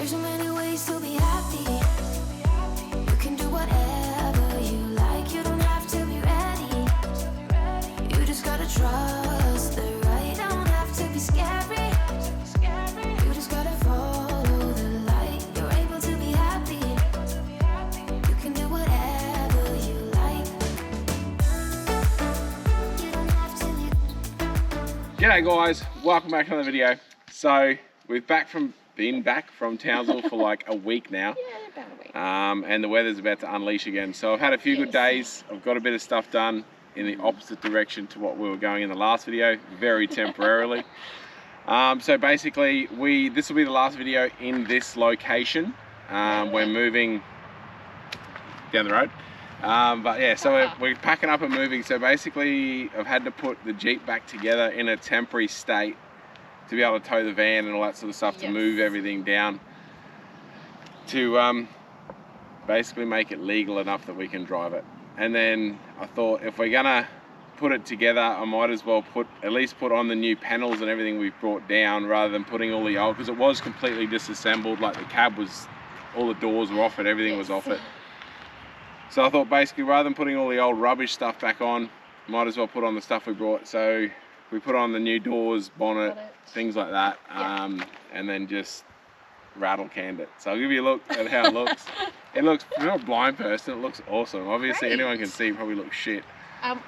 There's so many ways to be happy. You can do whatever you like. You don't have to be ready. You just gotta trust the right. Don't have to be scary. You just gotta follow the light. You're able to be happy. You can do whatever you like. You don't have to be. G'day guys, welcome back to another video. So we've been back from Townsville for like a week now. Yeah, about a week. And the weather's about to unleash again. So I've had a few good days. I've got a bit of stuff done in the opposite direction to what we were going in the last video, very temporarily. So basically, this will be the last video in this location. We're moving down the road. But yeah, so we're packing up and moving. So basically, I've had to put the Jeep back together in a temporary state to be able to tow the van and all that sort of stuff, to move everything down, to basically make it legal enough that we can drive it. And then I thought, if we're gonna put it together, I might as well at least put on the new panels and everything we've brought down, rather than putting all the old, because it was completely disassembled. Like the cab was, all the doors were off it, everything was off it. So I thought, basically, rather than putting all the old rubbish stuff back on, might as well put on the stuff we brought. So we put on the new doors, bonnet, things like that, and then just rattle canned it. So I'll give you a look at how it looks. It looks, for a blind person, it looks awesome. Obviously, Great. Anyone can see it probably looks shit.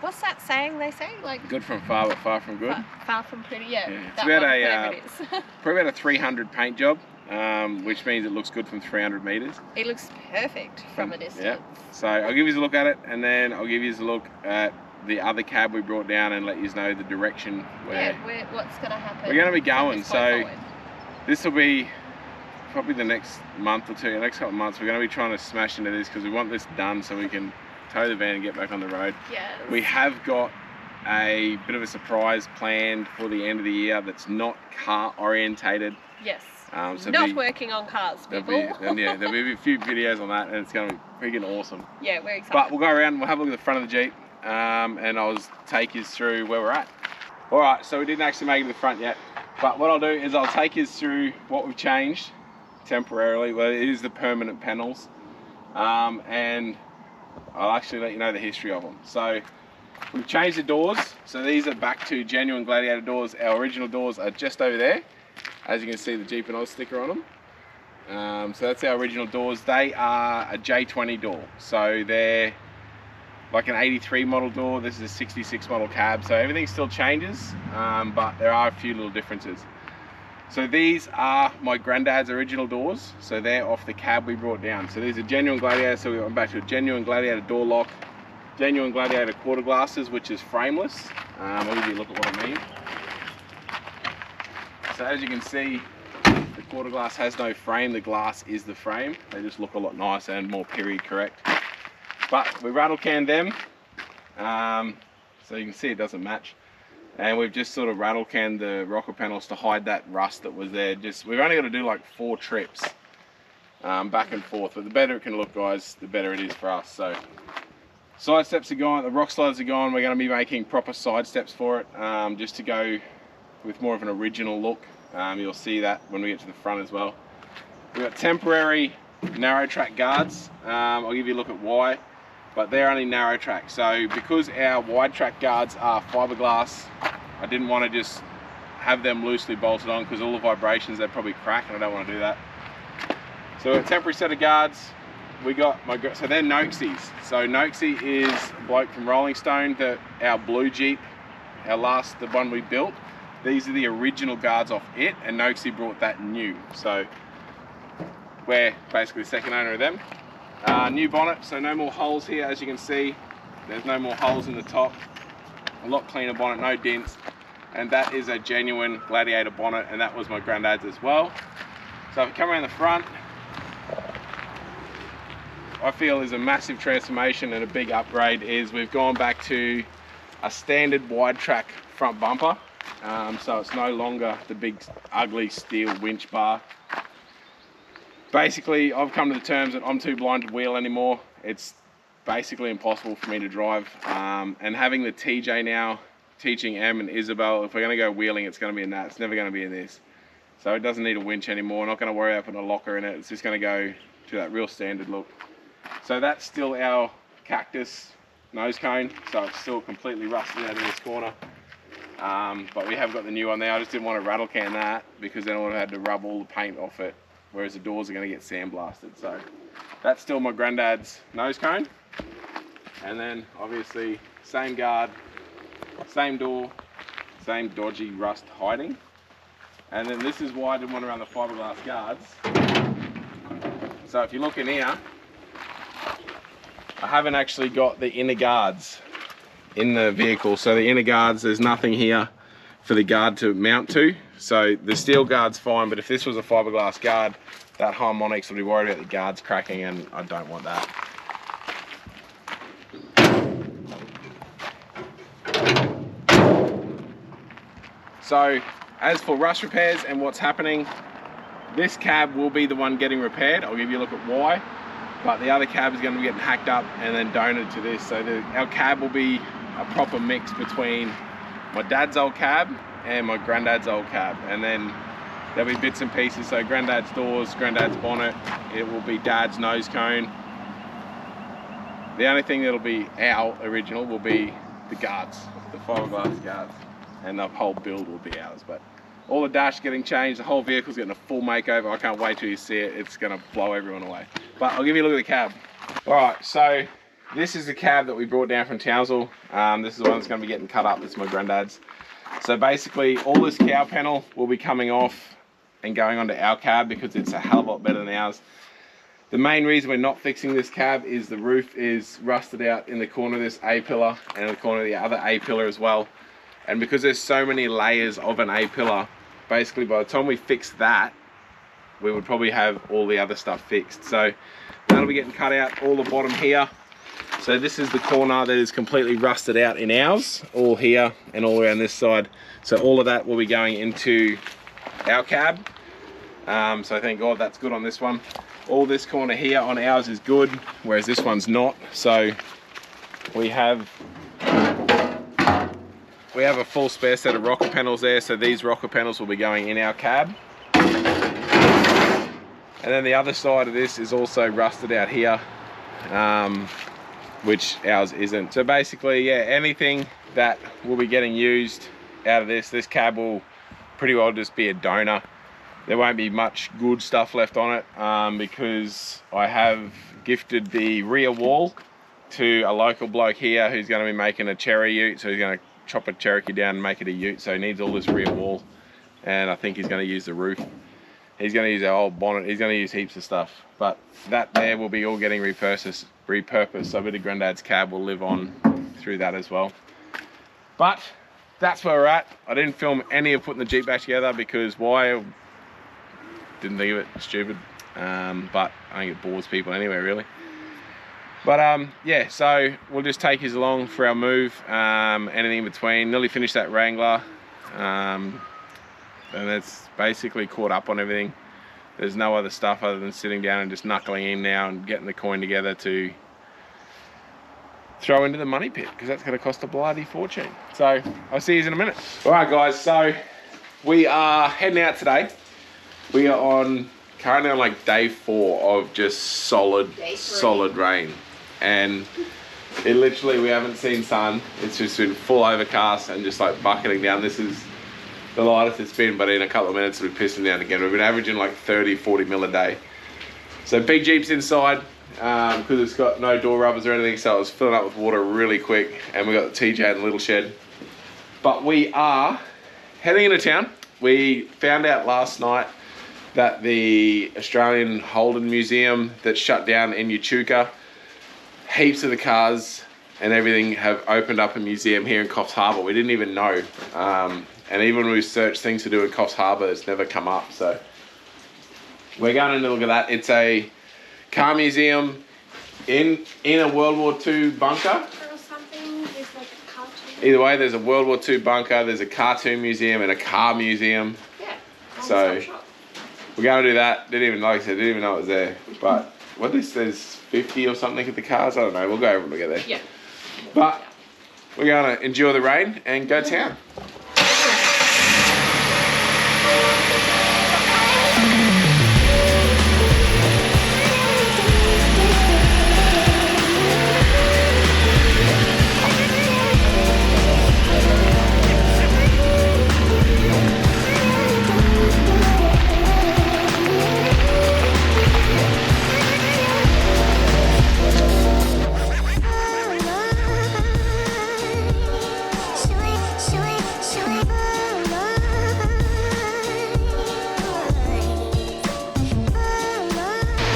What's that saying they say? Like Good from far, but far from good. Far from pretty, yeah. It's That about one, whatever it is. probably about a 300 paint job, which means it looks good from 300 meters. It looks perfect from a distance. Yeah. So I'll give you a look at it, and then I'll give you a look at the other cab we brought down and let you know the direction what's going to happen. we're going to be from going. this So point forward. this will be probably the next month or two, the next couple of months. We're going to be trying to smash into this because we want this done so we can tow the van and get back on the road. Yes. We have got a bit of a surprise planned for the end of the year that's not car orientated. Yes. So Not working on cars, people. there'll be a few videos on that, and it's going to be freaking awesome. Yeah, we're excited. But we'll go around and we'll have a look at the front of the Jeep, and I'll take you through where we're at. All right, so we didn't actually make it to the front yet, but what I'll do is I'll take you through what we've changed temporarily. Well, it is the permanent panels, and I'll actually let you know the history of them. So we've changed the doors. So these are back to genuine Gladiator doors. Our original doors are just over there. As you can see, the Jeepin Oz sticker on them. So that's our original doors. They are a J20 door. So they're like an 83 model door. This is a 66 model cab. So everything still changes, but there are a few little differences. So these are my granddad's original doors. So they're off the cab we brought down. So these are genuine Gladiator. So we went back to a genuine Gladiator door lock, genuine Gladiator quarter glasses, which is frameless. I'll give you a look at what I mean. So as you can see, the quarter glass has no frame. The glass is the frame. They just look a lot nicer and more period correct. But we rattle canned them, so you can see it doesn't match. And we've just sort of rattle canned the rocker panels to hide that rust that was there. We've only got to do like 4 trips back and forth. But the better it can look, guys, the better it is for us. So side steps are gone. The rock sliders are gone. We're going to be making proper side steps for it, just to go with more of an original look. You'll see that when we get to the front as well. We've got temporary narrow track guards. I'll give you a look at why, but they're only narrow track. So because our wide track guards are fiberglass, I didn't want to just have them loosely bolted on, because all the vibrations, they'd probably crack, and I don't want to do that. So a temporary set of guards. We got so they're Noxies. So Noxie is a bloke from Rolling Stone, our blue Jeep, the one we built. These are the original guards off it, and Noxie brought that new. So we're basically the second owner of them. New bonnet, so no more holes here. As you can see, there's no more holes in the top. A lot cleaner bonnet, no dents. And that is a genuine Gladiator bonnet, and that was my granddad's as well. So if you come around the front, I feel is a massive transformation and a big upgrade is we've gone back to a standard wide track front bumper. So it's no longer the big ugly steel winch bar. Basically, I've come to the terms that I'm too blind to wheel anymore. It's basically impossible for me to drive. And having the TJ now, teaching Em and Isabel, if we're going to go wheeling, it's going to be in that. It's never going to be in this. So it doesn't need a winch anymore. Not going to worry about putting a locker in it. It's just going to go to that real standard look. So that's still our cactus nose cone. So it's still completely rusted out in this corner. But we have got the new one there. I just didn't want to rattle can that because then I would have had to rub all the paint off it. Whereas the doors are going to get sandblasted. So that's still my granddad's nose cone. And then obviously same guard, same door, same dodgy rust hiding. And then this is why I didn't want to run the fiberglass guards. So if you look in here, I haven't actually got the inner guards in the vehicle. So the inner guards, there's nothing here for the guard to mount to. So the steel guard's fine, but if this was a fiberglass guard, that harmonics would be worried about the guards cracking, and I don't want that. So as for rust repairs and what's happening, this cab will be the one getting repaired. I'll give you a look at why. But the other cab is going to be getting hacked up and then donated to this. So our cab will be a proper mix between my dad's old cab and my granddad's old cab. And then there'll be bits and pieces. So granddad's doors, granddad's bonnet, it will be dad's nose cone. The only thing that'll be our original will be the guards, the fiberglass guards. And the whole build will be ours. But all the dash getting changed, the whole vehicle's getting a full makeover. I can't wait till you see it. It's gonna blow everyone away. But I'll give you a look at the cab. All right, so this is the cab that we brought down from Townsville. This is the one that's gonna be getting cut up. This is my granddad's. So basically all this cow panel will be coming off and going onto our cab because it's a hell of a lot better than ours. The main reason we're not fixing this cab is the roof is rusted out in the corner of this A-pillar and in the corner of the other A-pillar as well. And because there's so many layers of an A-pillar, basically by the time we fix that, we would probably have all the other stuff fixed. So that'll be getting cut out, all the bottom here. So this is the corner that is completely rusted out in ours, all here and all around this side. So all of that will be going into our cab. So thank God that's good on this one. All this corner here on ours is good, whereas this one's not. So we have a full spare set of rocker panels there, so these rocker panels will be going in our cab. And then the other side of this is also rusted out here, which ours isn't. So basically, yeah, anything that will be getting used out of this cab will pretty well just be a donor. There won't be much good stuff left on it because I have gifted the rear wall to a local bloke here who's going to be making a cherry ute, so he's going to chop a Cherokee down and make it a ute, so he needs all this rear wall, and I think he's going to use the roof. He's going to use our old bonnet. He's going to use heaps of stuff, but that there will be all getting repurposed. So a bit of granddad's cab will live on through that as well. But that's where we're at. I didn't film any of putting the Jeep back together because why? Didn't think of it. Stupid. But I think it bores people anyway, really. But yeah, so we'll just take his along for our move, anything in between. Nearly finished that Wrangler, and that's basically caught up on everything. There's no other stuff other than sitting down and just knuckling in now and getting the coin together to throw into the money pit, because that's going to cost a bloody fortune. So I'll see you in a minute. All right, guys, so we are heading out today. We are currently on like day 4 of just solid rain. And it literally, we haven't seen sun. It's just been full overcast and just like bucketing down. This is the lightest it's been, but in a couple of minutes it'll be pissing down again. We've been averaging like 30-40 mil a day. So big Jeep's inside because it's got no door rubbers or anything, so it was filling up with water really quick, and we got the TJ in the little shed. But we are heading into town. We found out last night that the Australian Holden Museum that shut down in Echuca, heaps of the cars and everything have opened up a museum here in Coffs Harbour. We didn't even know. And even when we searched things to do in Coffs Harbour, it's never come up. So we're going to look at that. It's a car museum in a World War II bunker. Or something. There's like a cartoon. Either way, there's a World War II bunker, there's a cartoon museum and a car museum. Yeah. So we're going to do that. Didn't even, like I said, didn't even know it was there. But what this says 50 or something at the cars, I don't know. We'll go over and look at that. Yeah. But we're going to enjoy the rain and go to town.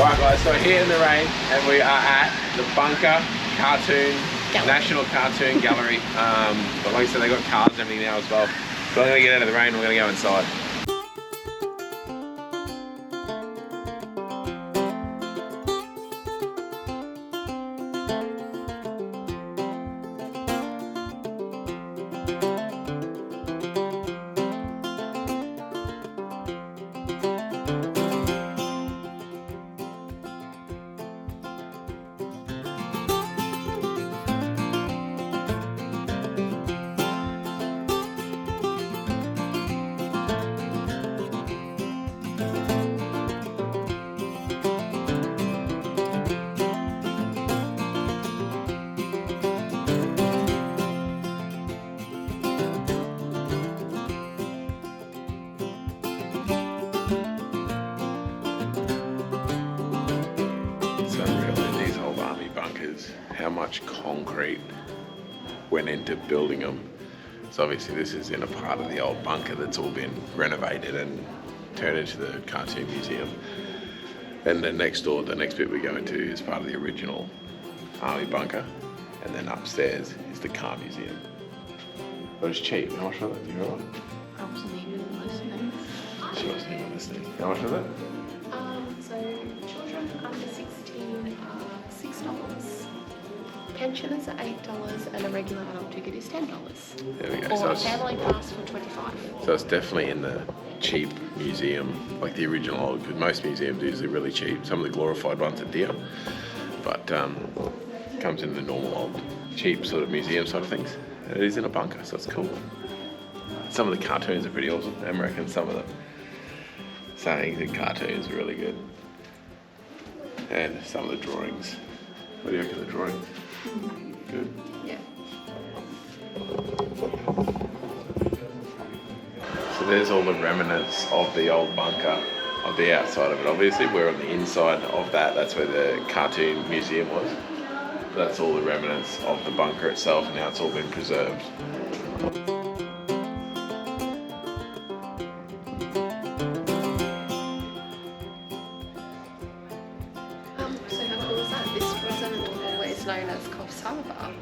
Right guys, so here in the rain, and we are at the Bunker Cartoon, National Cartoon Gallery. But like I said, they got cars and everything now as well. So I'm gonna get out of the rain, we're gonna go inside. How much concrete went into building them. So obviously this is in a part of the old bunker that's all been renovated and turned into the cartoon museum. And then next door, the next bit we go into is part of the original army bunker. And then upstairs is the car museum. But it's cheap. How much was it? Do you remember? I wasn't even listening. She wasn't even listening. How much was it? So children under 16 are $6. Pensioners are $8 and a regular adult ticket is $10. There we go. Or So a family pass for $25. So it's definitely in the cheap museum, like the original old, because most museums are usually really cheap. Some of the glorified ones are dear, but comes in the normal old cheap sort of museum sort of things. And it is in a bunker, so it's cool. Some of the cartoons are pretty awesome. I reckon some of the sayings and cartoons are really good. And some of the drawings. What do you reckon of the drawings? Good? Yeah. So there's all the remnants of the old bunker on the outside of it. Obviously we're on the inside of that. That's where the cartoon museum was. That's all the remnants of the bunker itself, and now it's all been preserved. So how cool is that? This wasn't always known as Coffs Harbour.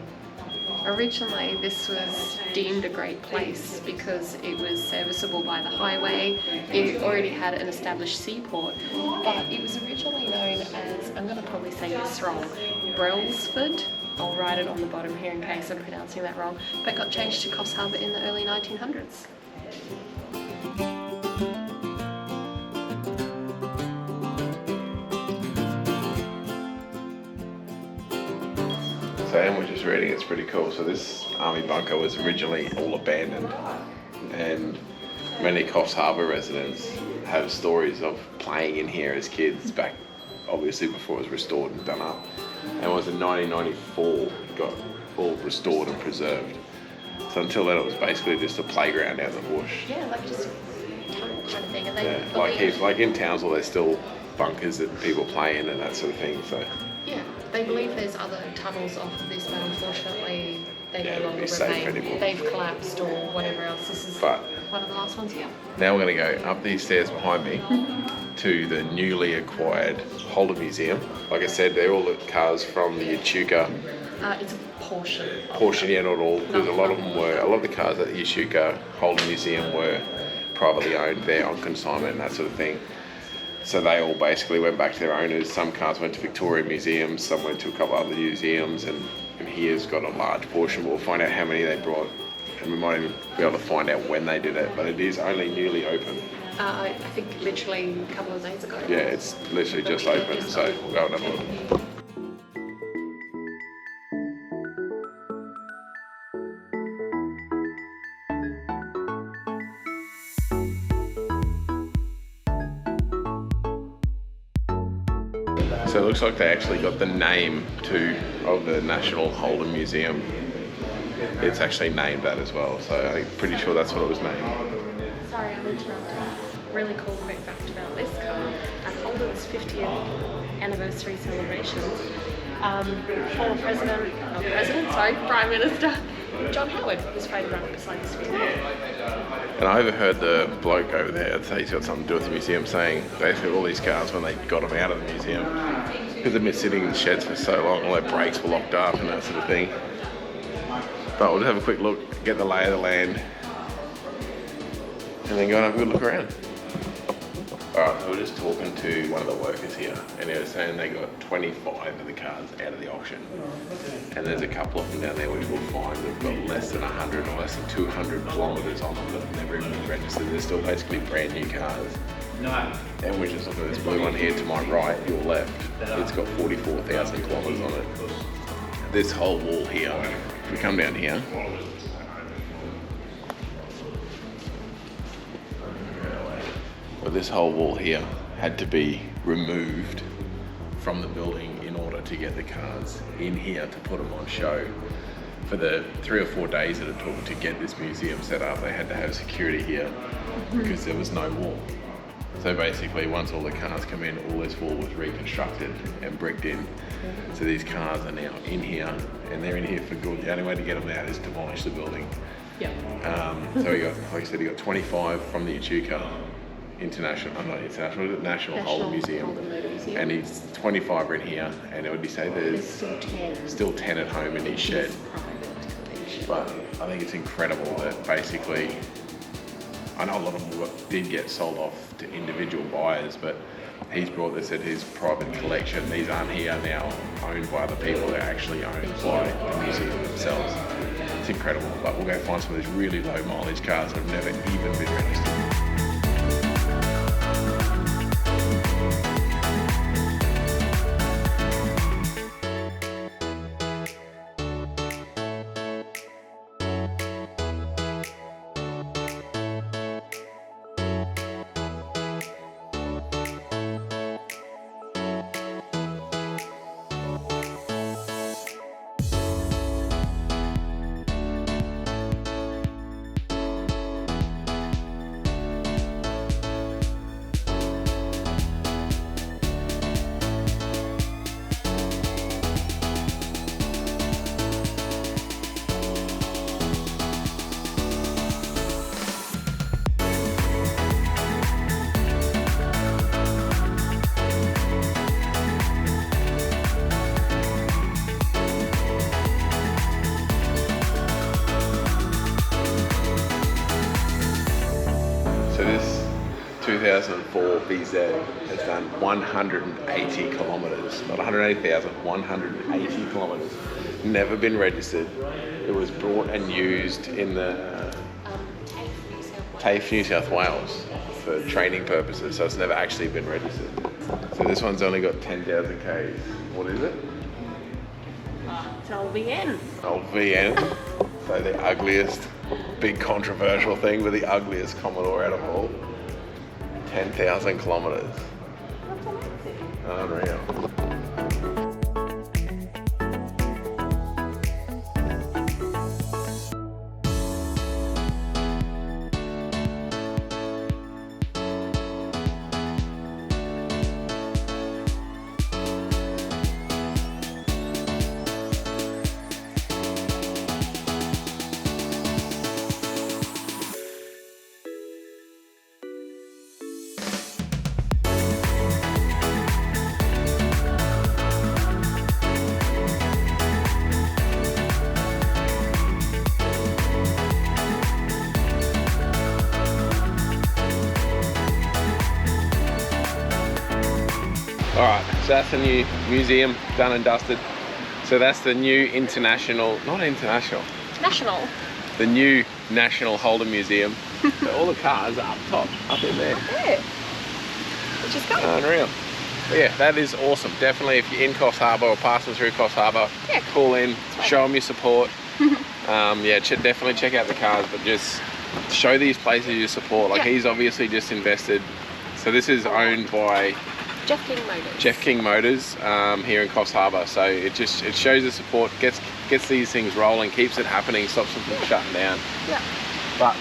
Originally this was deemed a great place because it was serviceable by the highway. It already had an established seaport, but it was originally known as, I'm going to probably say this wrong, Brailsford. I'll write it on the bottom here in case I'm pronouncing that wrong, but got changed to Coffs Harbour in the early 1900s. So Em was just reading, it's pretty cool. So this army bunker was originally all abandoned, and many Coffs Harbour residents have stories of playing in here as kids back, obviously before it was restored and done up. And it was in 1994 it got all restored and preserved. So until then it was basically just a playground out in the bush. Yeah, like just a tunnel kind of thing. And they like in Townsville there's still bunkers that people play in and that sort of thing. So yeah, they believe there's other tunnels off of this, but unfortunately they no longer safe remain. anymore. They've collapsed or whatever else. This is one of the last ones here. Now we're going to go up these stairs behind me to the newly acquired Holden Museum. Like I said, they're all the cars from the Echuca. It's a portion. Yeah, not all, because a lot of the cars at the Echuca Holden Museum were privately owned there on consignment and that sort of thing. So they all basically went back to their owners. Some cars went to Victoria museums, some went to a couple other museums, and here's got a large portion. We'll find out how many they brought, and we might even be able to find out when they did it, but it is only newly open. I think literally a couple of days ago. Yeah, it's literally just open, so we'll go and have a look. So it looks like they actually got the name too of the National Holden Museum. It's actually named that as well, so I'm pretty sure that's what it was named. Sorry, I'm interrupting. Really cool quick fact about this car. At Holden's 50th anniversary celebrations, former Prime Minister John Howard was photographed beside this vehicle. And I overheard the bloke over there say he's got something to do with the museum, saying basically all these cars, when they got them out of the museum, because they've been sitting in the sheds for so long, all their brakes were locked up and that sort of thing. But we'll just have a quick look, get the lay of the land, and then go and have a good look around. Alright, so we're just talking to one of the workers here, and he was saying they got 25 of the cars out of the auction. And there's a couple of them down there which we'll find have got less than 100 or less than 200 kilometres on them that have never even been registered. They're still basically brand new cars. And we're just looking at this blue one here to my right, your left. It's got 44,000 kilometres on it. This whole wall here, if we come down here, well, this whole wall here had to be removed from the building in order to get the cars in here to put them on show. For the 3 or 4 days that it took to get this museum set up, they had to have security here because there was no wall. So basically, once all the cars come in, all this wall was reconstructed and bricked in. So these cars are now in here, and they're in here for good. The only way to get them out is to demolish the building. Yep. So he got, like I said, he got 25 from the Echuca National Holden Museum, and he's 25 are in here, and what did he say? There's still 10 at home in his shed. But I think it's incredible that basically, I know a lot of them did get sold off to individual buyers, but he's brought this at his private collection. These aren't here now owned by other people, they're actually owned by the museum themselves. It's incredible, but we'll go find some of these really low mileage cars that have never even been registered. So this 2004 VZ has done 180 kilometres, not 180,000, 180 kilometres. Never been registered. It was brought and used in the TAFE, New South Wales for training purposes, so it's never actually been registered. So this one's only got 10,000 Ks. What is it? It's old VN. Old VN. So the ugliest, big controversial thing, but the ugliest Commodore out of all. 10,000 kilometres. That's amazing. Unreal. Alright, so that's the new museum, done and dusted. So that's the new National, the new National Holden Museum. So all the cars are up top, up in there. Yeah. Which is good. Unreal. But yeah, that is awesome. Definitely if you're in Coffs Harbour or passing through Coffs Harbour, yeah, call in, show them your support. Yeah, definitely check out the cars, but just show these places your support. Like he's obviously just invested. So this is owned by Jeff King Motors here in Coffs Harbour. So it shows the support, gets these things rolling, keeps it happening, stops them from shutting down. Yeah. But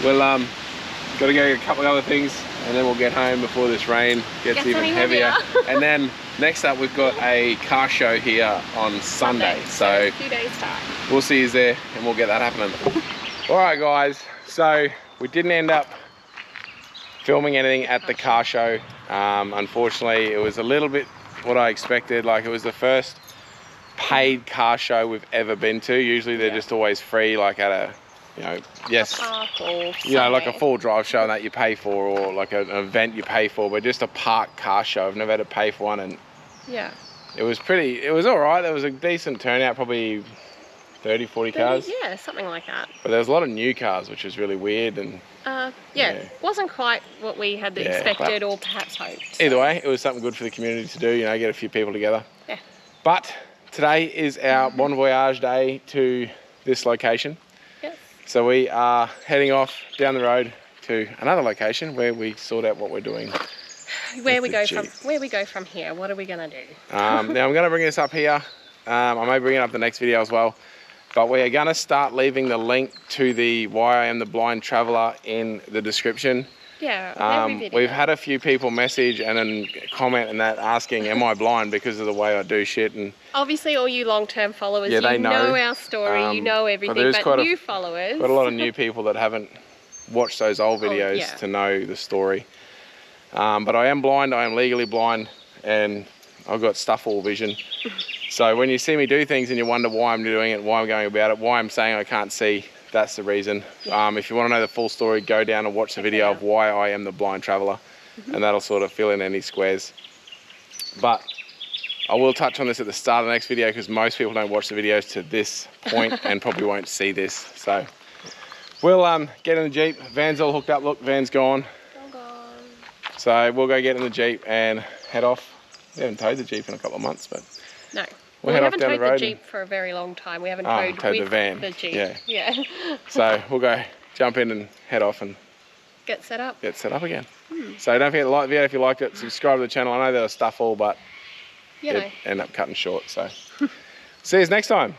we'll got to go get a couple of other things, and then we'll get home before this rain gets even heavier. And then next up we've got a car show here on Sunday. So a few days time. we'll see you there and we'll get that happening. All right, guys. So we didn't end up filming anything at the car show. Unfortunately, it was a little bit what I expected. Like, it was the first paid car show we've ever been to. Usually they're just always free, like at a, you know, yes, you know, like a full drive show that you pay for, or like an event you pay for, but just a park car show. I've never had to pay for one, and yeah, it was all right. There was a decent turnout, probably 30, 40 cars. Yeah, something like that. But there was a lot of new cars, which was really weird. And yeah, wasn't quite what we had expected or perhaps hoped. Either way, it was something good for the community to do, you know, get a few people together. Yeah. But today is our bon voyage day to this location. Yes. So we are heading off down the road to another location where we sort out what we're doing. Where we go from here, what are we gonna do? Now I'm gonna bring this up here. I may bring it up the next video as well. But we are going to start leaving the link to the Why I Am the Blind Traveller in the description. Yeah, every video. We've had a few people message and then comment and that asking, am I blind because of the way I do shit? And obviously all you long-term followers, yeah, you know our story, you know everything, but new followers. Got a lot of new people that haven't watched those old videos to know the story. But I am blind, I am legally blind, and I've got stuff-all vision. So when you see me do things and you wonder why I'm doing it, why I'm going about it, why I'm saying I can't see, that's the reason. Yeah. If you want to know the full story, go down and watch the video of Why I Am the Blind Traveller, and that'll sort of fill in any squares. But I will touch on this at the start of the next video because most people don't watch the videos to this point and probably won't see this. So we'll get in the Jeep. Van's all hooked up. Look, Van's gone. I'm gone. So we'll go get in the Jeep and head off. We haven't towed the Jeep in a couple of months, but no. we haven't towed the Jeep for a very long time. We haven't towed with the van. The Jeep. Yeah. So we'll go jump in and head off and get set up again. So don't forget to like the video if you liked it. Subscribe to the channel. I know there was stuff all, but it ended up cutting short. So see you next time.